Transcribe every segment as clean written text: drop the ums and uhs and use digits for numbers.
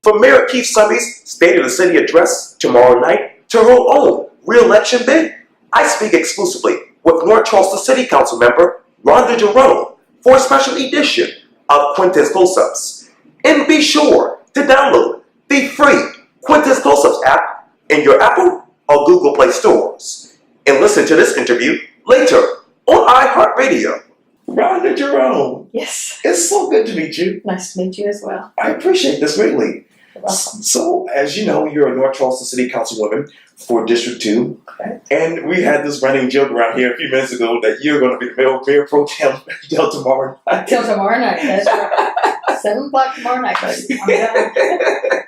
from Mayor Keith Summey's State of the City address tomorrow night to her own re-election bid, I speak exclusively with North Charleston City Council member Rhonda Jerome for a special edition of Quintin's Close-Ups. And be sure to download the free Quintin's Close-Ups app in your Apple or Google Play stores. And listen to this interview later on iHeartRadio. Rhonda Jerome. Yes. It's so good to meet you. Nice to meet you as well. I appreciate this greatly. You're welcome. So, as you know, you're a North Charleston City Councilwoman for District 2. Correct. And we had this running joke around here a few minutes ago that you're going to be the Mayor Pro Tem until tomorrow night. Till tomorrow night, that's right. 7 o'clock tomorrow night, baby. I'm done.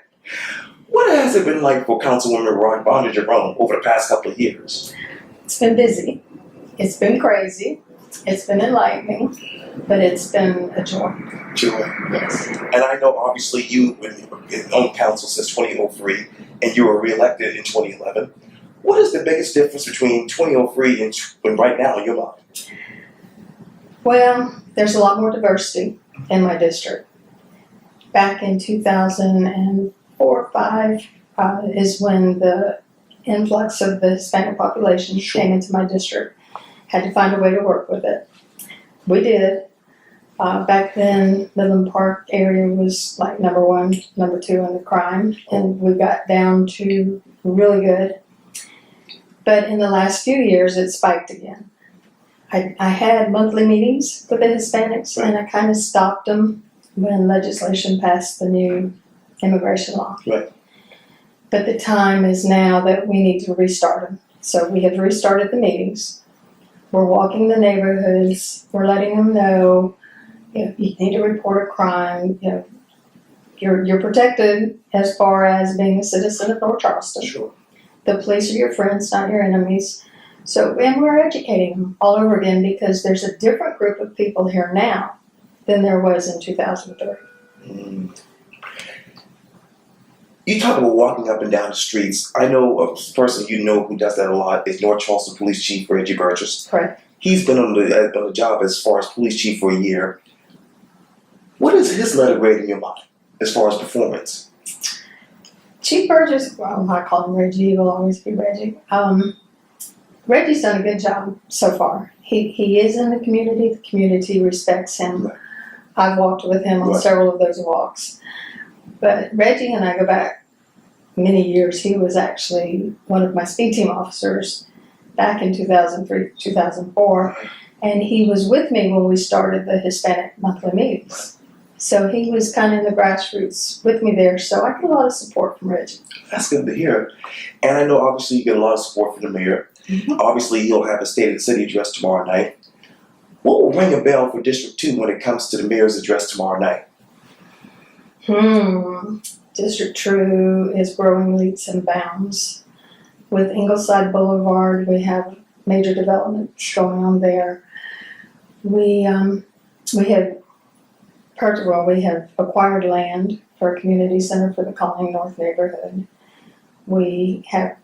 What has it been like for Councilwoman Rhonda Jerome over the past couple of years? It's been busy. It's been crazy. It's been enlightening. But it's been a joy. Joy. Yes. And I know obviously you've been on council since 2003 and you were re-elected in 2011. What is the biggest difference between 2003 and right now in your mind? Well, there's a lot more diversity in my district. Back in 2004 or 5 is when the influx of the Hispanic population came into my district. Had to find a way to work with it. We did. Back then, Midland Park area was like number 1, number 2 in the crime, and we got down to really good. But in the last few years, it spiked again. I had monthly meetings with the Hispanics, and I kind of stopped them when legislation passed the new immigration law. Right. But the time is now that we need to restart them. So we have restarted the meetings. We're walking the neighborhoods. We're letting them know if you need to report a crime. You're protected as far as being a citizen of North Charleston. Sure. The police are your friends, not your enemies. So, and we're educating them all over again because there's a different group of people here now than there was in 2003. You talk about walking up and down the streets. I know a person you know who does that a lot is North Charleston Police Chief Reggie Burgess. Correct. He's been on the job as far as police chief for a year. What is his letter grade in your mind as far as performance? Chief Burgess, well, I call him Reggie, he will always be Reggie. Reggie's done a good job so far. He is in the community respects him. Right. I've walked with him on several of those walks. But Reggie and I go back many years. He was actually one of my speed team officers back in 2003, 2004. And he was with me when we started the Hispanic monthly meetings. So he was kind of in the grassroots with me there. So I get a lot of support from Reggie. That's good to hear. And I know obviously you get a lot of support from the mayor. Mm-hmm. Obviously he'll have a State of the City address tomorrow night. What will ring a bell for District 2 when it comes to the mayor's address tomorrow night? District 2 is growing leaps and bounds. With Ingleside Boulevard, we have major developments going on there. We have acquired land for a community center for the Calling North neighborhood. We have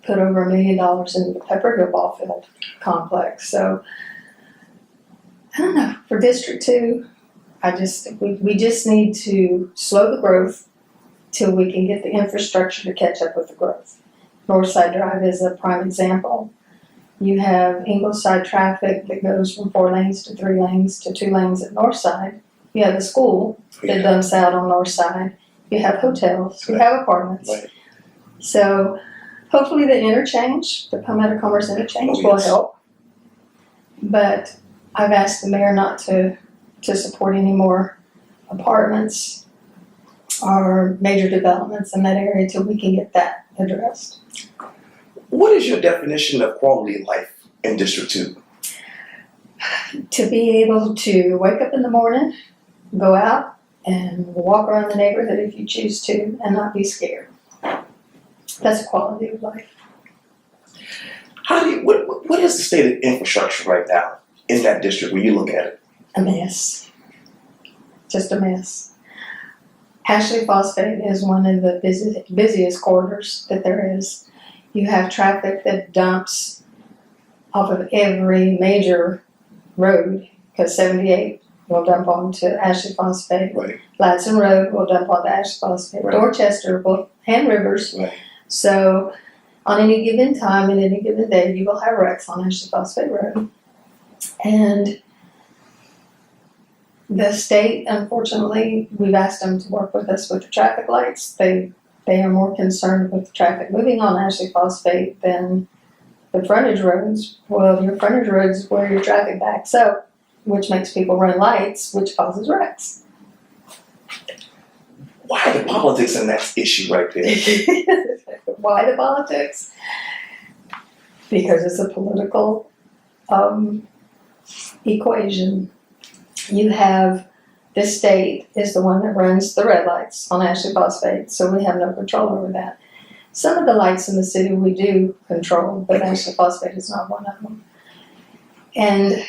put over $1 million in the Pepper Hill Ball Field complex. So, I don't know, for District 2, we just need to slow the growth till we can get the infrastructure to catch up with the growth. Northside Drive is a prime example. You have Ingleside traffic that goes from 4 lanes to 3 lanes to 2 lanes at Northside. You have a school that dumps out on Northside. You have hotels. You have apartments. Right. So hopefully the interchange, the Palmetto Commerce interchange will help. But I've asked the mayor not to support any more apartments or major developments in that area till we can get that addressed. What is your definition of quality of life in District 2? To be able to wake up in the morning, go out and walk around the neighborhood if you choose to, and not be scared. That's a quality of life. What is the state of infrastructure right now in that district when you look at it? A mess. Just a mess. Ashley Phosphate is one of the busiest corridors that there is. You have traffic that dumps off of every major road, because 78 will dump onto Ashley Phosphate. Right. Ladson Road will dump onto Ashley Phosphate. Right. Dorchester will, and Rivers. Right. So on any given time and any given day, you will have wrecks on Ashley Phosphate Road. And the state, unfortunately, we've asked them to work with us with the traffic lights. They are more concerned with the traffic moving on Ashley Phosphate than the frontage roads. Well, your frontage roads is where your traffic backs up, which makes people run lights, which causes wrecks. Why the politics in that issue right there? Why the politics? Because it's a political equation. You have, this state is the one that runs the red lights on Ashley Phosphate, so we have no control over that. Some of the lights in the city we do control, but Ashley Phosphate is not one of them. And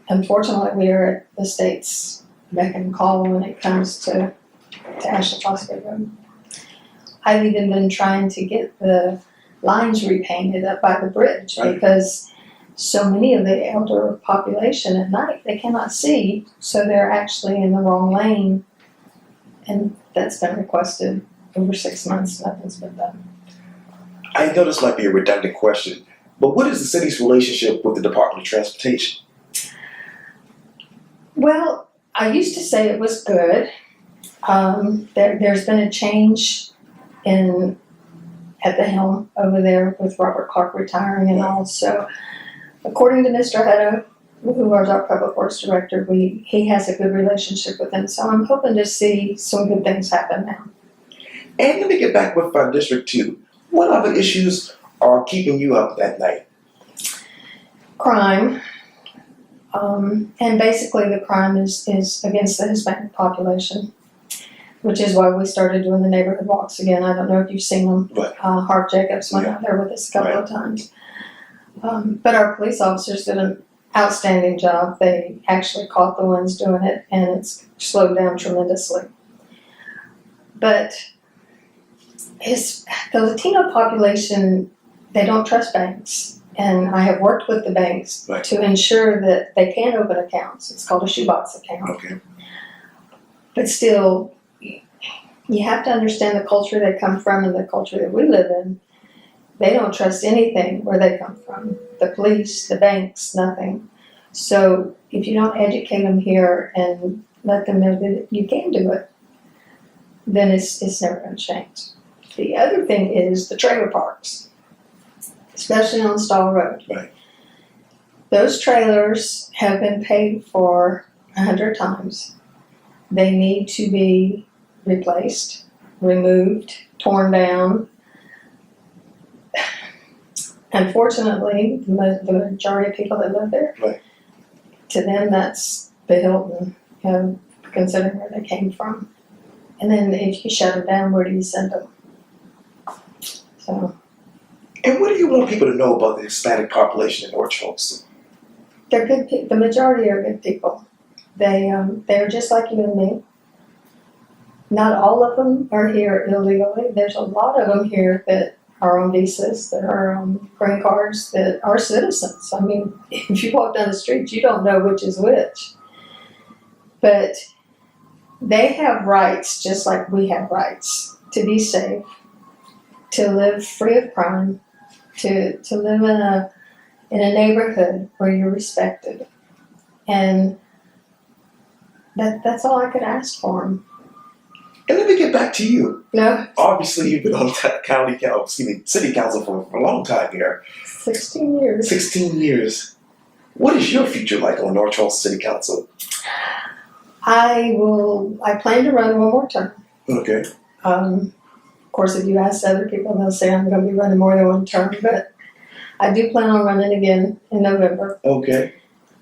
unfortunately, we are at the state's beck and call when it comes to Ashley Phosphate Road. I've even been trying to get the lines repainted up by the bridge because so many of the elder population at night, they cannot see, so they're actually in the wrong lane. And that's been requested over 6 months, nothing's been done. I know this might be a redundant question, but what is the city's relationship with the Department of Transportation? Well, I used to say it was good. There's been a change at the helm over there with Robert Clark retiring and all. So, according to Mr. Hutto, who was our public works director, he has a good relationship with him. So I'm hoping to see some good things happen now. And let me get back with District 2. What other issues are keeping you up at night? Crime. And basically the crime is against the Hispanic population, which is why we started doing the neighborhood walks again. I don't know if you've seen them. Right. Harv Jacobs went out there with us a couple of times. But our police officers did an outstanding job. They actually caught the ones doing it, and it's slowed down tremendously. But the Latino population, they don't trust banks. And I have worked with the banks to ensure that they can open accounts. It's called a shoebox account. Okay. But still, you have to understand the culture they come from and the culture that we live in. They don't trust anything where they come from. The police, the banks, nothing. So if you don't educate them here and let them know that you can do it, then it's never going to change. The other thing is the trailer parks, especially on Stall Road. Right. Those trailers have been paid for 100 times. They need to be replaced, removed, torn down. Unfortunately, the majority of people that live there, to them that's the Hilton, considering where they came from. And then if you shut them down, where do you send them? So. And what do you want people to know about the Hispanic population in North Charleston? They're good people. The majority are good people. They're just like you and me. Not all of them are here illegally. There's a lot of them here that are on visas, that are on green cards, that are citizens. I mean, if you walk down the street, you don't know which is which. But they have rights just like we have rights to be safe, to live free of crime, to live in a neighborhood where you're respected. And that's all I could ask for them. And let me get back to you. No. Obviously, you've been on city council for a long time here. 16 years. 16 years. What is your future like on North Charleston City Council? I plan to run one more term. Okay. Of course, if you ask other people, they'll say I'm going to be running more than one term, but I do plan on running again in November. Okay.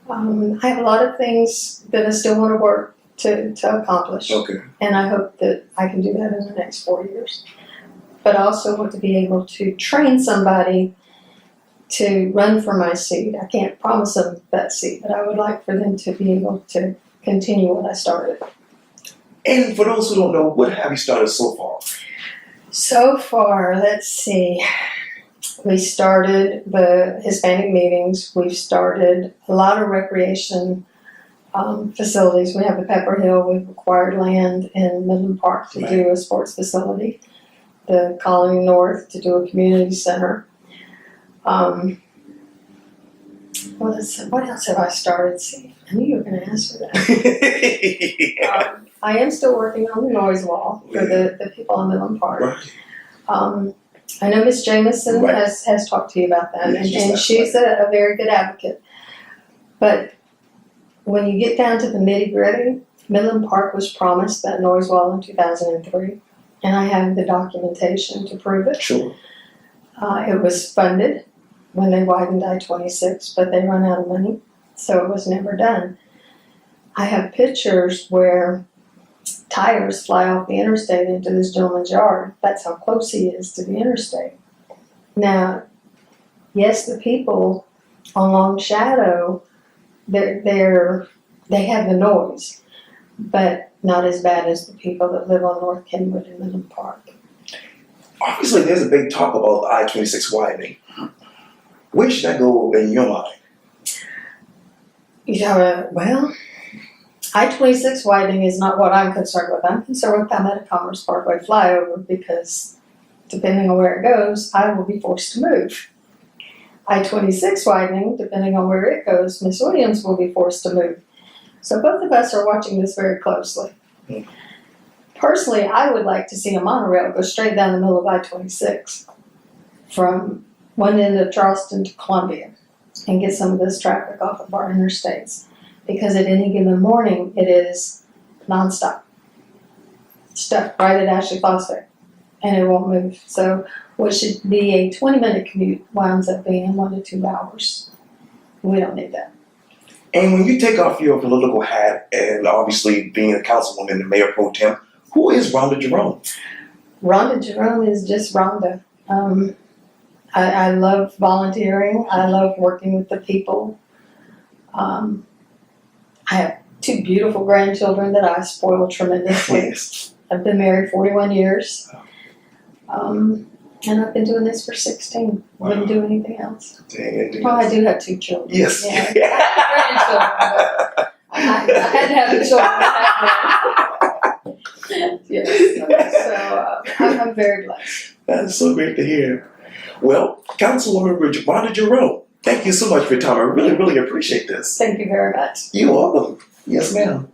I have a lot of things that I still want to work to accomplish. Okay. And I hope that I can do that in the next 4 years. But I also want to be able to train somebody to run for my seat. I can't promise them that seat, but I would like for them to be able to continue what I started. And for those who don't know, what have you started so far? So far, let's see. We started the Hispanic meetings. We've started a lot of recreation facilities. We have the Pepper Hill. We've acquired land in Midland Park to do a sports facility. The Colony North to do a community center. What else have I started? See, I knew you were going to ask for that. I am still working on the noise wall for the people in Midland Park. Right. I know Miss Jamison has talked to you about that, and she's a very good advocate. But when you get down to the nitty-gritty, Midland Park was promised that noise wall in 2003, and I have the documentation to prove it. Sure. It was funded when they widened I-26, but they run out of money, so it was never done. I have pictures where tires fly off the interstate into this gentleman's yard. That's how close he is to the interstate. Now, yes, the people on Long Shadow, they have the noise, but not as bad as the people that live on North Kenwood and Midland Park. Obviously, there's a big talk about I-26 widening. Where should I go in your mind? Well, I-26 widening is not what I'm concerned with. I'm concerned with Palmetto Commerce Parkway flyover because depending on where it goes, I will be forced to move. I-26 widening, depending on where it goes, Miss Williams will be forced to move. So both of us are watching this very closely. Personally, I would like to see a monorail go straight down the middle of I-26 from one end of Charleston to Columbia and get some of this traffic off of our interstates. Because at any given morning, it is nonstop. Stuck right at Ashley Phosphate, and it won't move. So what should be a 20-minute commute winds up being 1 to 2 hours. We don't need that. And when you take off your political hat, and obviously being a councilwoman and the mayor pro tem, who is Rhonda Jerome? Rhonda Jerome is just Rhonda. I love volunteering. I love working with the people. I have 2 beautiful grandchildren that I spoil tremendously. Yes. I've been married 41 years. And I've been doing this for 16. Wow. Wouldn't do anything else. Dang, Well, I do have 2 children. Yes. Yeah. Grandchildren, but I had to have the children. Yes. So I'm very blessed. That's so great to hear. Well, Councilwoman Rhonda Jerome, thank you so much for your time. I really, really appreciate this. Thank you very much. You're welcome. Yes, ma'am.